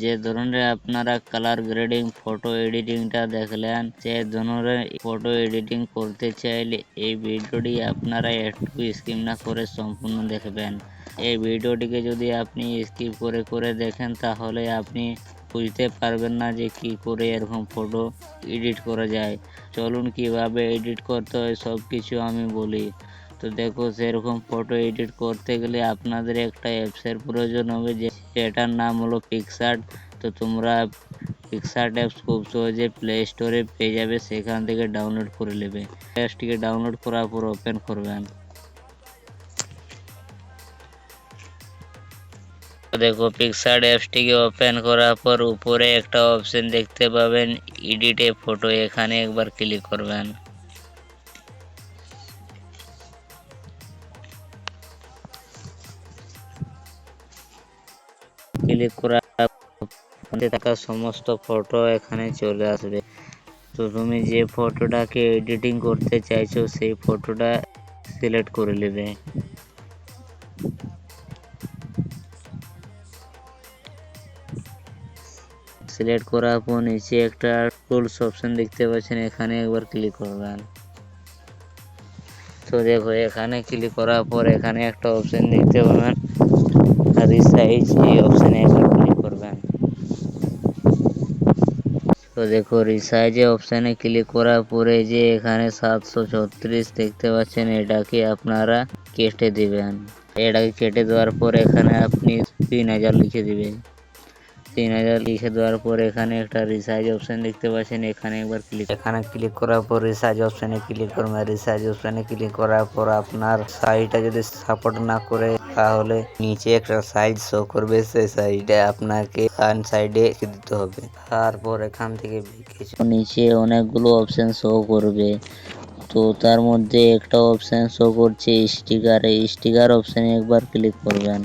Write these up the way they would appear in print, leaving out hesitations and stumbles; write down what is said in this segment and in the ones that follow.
যে ধরনের আপনারা কালার গ্রেডিং ফটো এডিটিংটা দেখলেন, সে ধরনের ফটো এডিটিং করতে চাইলে এই ভিডিওটি আপনারা একটু স্কিপ না করে সম্পূর্ণ দেখবেন। এই ভিডিওটিকে যদি আপনি স্কিপ করে করে দেখেন তাহলে আপনি বুঝতে পারবেন না যে কি করে এরকম ফটো এডিট করা যায়। চলুন কিভাবে এডিট করতে হয় সব কিছু আমি বলি। তো দেখো, সেরকম ফটো এডিট করতে গেলে আপনাদের একটা অ্যাপসের প্রয়োজন হবে, যেটার নাম হলো পিক্সআর্ট। তো তোমরা পিক্সআর্ট অ্যাপস খুব সহজে প্লে স্টোরে পেয়ে যাবে, সেখান থেকে ডাউনলোড করে নেবে। অ্যাপসটিকে ডাউনলোড করার পর ওপেন করবেন। দেখো, পিক্সআর্ট অ্যাপসটিকে ওপেন করার পর উপরে একটা অপশন দেখতে পাবেন এডিট এ ফটো, এখানে একবার ক্লিক করবেন। ক্লিক করার পরে থাকা সমস্ত ফটো এখানে চলে আসবে। তো তুমি যে ফটোটাকে এডিটিং করতে চাইছো সেই ফটোটা সিলেক্ট করে নেবে। সিলেক্ট করার পর নিচে একটা টুলস অপশন দেখতে পাচ্ছেন, এখানে একবার ক্লিক করবেন। তো দেখো, এখানে ক্লিক করার পর এখানে একটা অপশন দেখতে পাবেন রিসাইজ, এই অপশনে একবার ক্লিক করবেন। তো দেখো, রিসাইজে অপশানে ক্লিক করার পরে যে এখানে 734 দেখতে পাচ্ছেন, এটাকে আপনারা কেটে দিবেন। এটাকে কেটে দেওয়ার পর এখানে আপনি 3000 লিখে দিবেন। 3000 লিখে দেওয়ার পর এখানে একটা রিসাইজ অপশান দেখতে পাচ্ছেন, এখানে একবার ক্লিক করার পর রিসাইজ অপশানে ক্লিক করবেন। রিসাইজ অপশানে ক্লিক করার পর আপনার সাইজটা যদি সাপোর্ট না করে তাহলে নিচে একটা সাইজ শো করবে, সেই সাইজটা আপনাকে ডান সাইডে দিতে হবে। তারপর এখান থেকে নিচে অনেকগুলো অপশন শো করবে। তো তার মধ্যে একটা অপশন শো করছে স্টিকার, এই স্টিকার অপশানে একবার ক্লিক করবেন।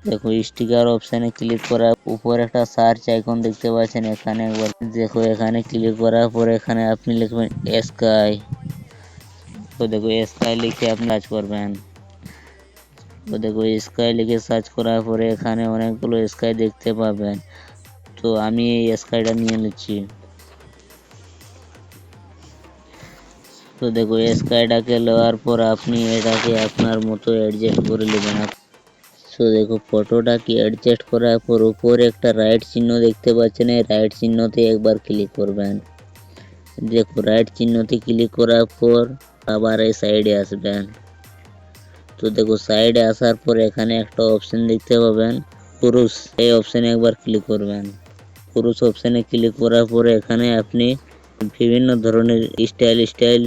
দেখো, স্টিকার অপশানে ক্লিক করার উপর একটা সার্চ আইকন দেখতে পাচ্ছেন, এখানে একবার দেখো, এখানে ক্লিক করার পর এখানে আপনি লিখবেন স্কাই। তো দেখো, স্কাই লিখে আপনি সার্চ করবেন। তো দেখো, স্কাই লিখে সার্চ করার পরে এখানে অনেকগুলো স্কাই দেখতে পাবেন। তো আমি এই স্কাইটা নিয়ে নিচ্ছি। তো দেখো, স্কাইটাকে নেওয়ার পর আপনি এটাকে আপনার মতো অ্যাডজাস্ট করে নেবেন। তো দেখো, ফটোটাকে অ্যাডজাস্ট করার পর উপরে একটা রাইট চিহ্ন দেখতে পাচ্ছেন, এই রাইট চিহ্নতে একবার ক্লিক করবেন। দেখো, রাইট চিহ্নতে ক্লিক করার পর আবার এই সাইডে আসবেন। তো দেখো, সাইডে আসার পর এখানে একটা অপশন দেখতে পাবেন পুরুষ, এই অপশানে একবার ক্লিক করবেন। পুরুষ অপশানে ক্লিক করার পরে এখানে আপনি বিভিন্ন ধরনের স্টাইল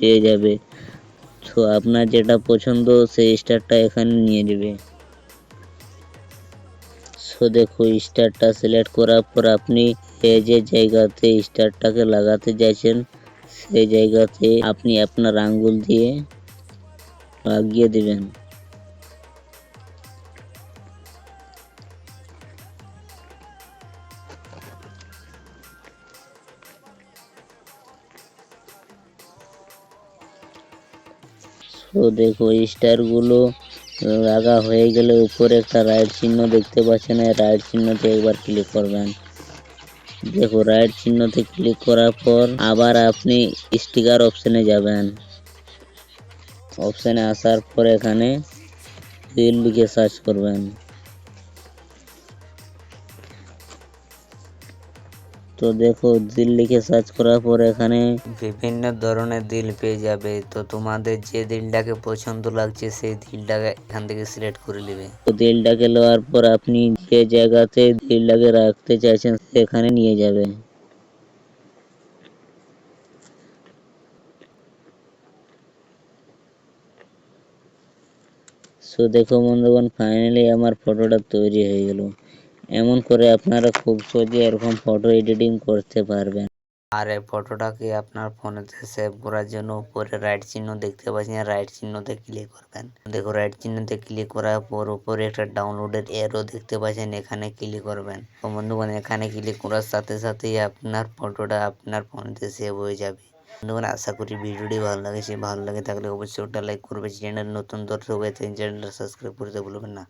পেয়ে যাবে। তো আপনার যেটা পছন্দ সেই স্টারটা এখানে নিয়ে নেবে। সো দেখো, স্টারটা সিলেক্ট করার পর আপনি যে জায়গাতে স্টারটাকে লাগাতে চাইছেন সেই জায়গাতে আপনি আপনার আঙ্গুল দিয়ে লাগিয়ে দিবেন। তো দেখো, স্টারগুলো লাগা হয়ে গেলে উপরে একটা রাইট চিহ্ন দেখতে পাচ্ছেন, এই রাইট চিহ্নতে একবার ক্লিক করবেন। দেখো, রাইট চিহ্নতে ক্লিক করার পর আবার আপনি স্টিকার অপশানে যাবেন। অপশানে আসার পর এখানে দিল লিখে সার্চ করবেন। তো দেখো, দিল লিখে সার্চ করার পর এখানে বিভিন্ন ধরনের দিল পেয়ে যাবে। তো তোমাদের যে দিলটাকে পছন্দ লাগছে সেই দিলটাকে এখান থেকে সিলেক্ট করে নেবে। তো দিলটাকে নেওয়ার পর আপনি যে জায়গাতে দিলটাকে রাখতে চাইছেন সেখানে নিয়ে যাবেন। সো দেখো বন্ধুগণ, ফাইনালি আমার ফটোটা তৈরি হয়ে গেল। এমন করে আপনারা খুব সহজে এরকম ফটো এডিটিং করতে পারবেন। আর এই ফটোটাকে আপনার ফোনেতে সেভ করার জন্য উপরে রাইট চিহ্ন দেখতে পাচ্ছেন, রাইট চিহ্নতে ক্লিক করবেন। দেখো, রাইট চিহ্নতে ক্লিক করার পর উপরে একটা ডাউনলোডের এরো দেখতে পাচ্ছেন, এখানে ক্লিক করবেন। তো বন্ধুগণ, এখানে ক্লিক করার সাথে সাথেই আপনার ফটোটা আপনার ফোনেতে সেভ হয়ে যাবে। বন্ধুগণ, আশা করি ভিডিওটি ভালো লাগেছে। ভালো লাগে থাকলে অবশ্যই ওটা লাইক করবে। চ্যানেল নতুন দর্শক হয়ে চ্যানেলটা সাবস্ক্রাইব করতে ভুলবেন না।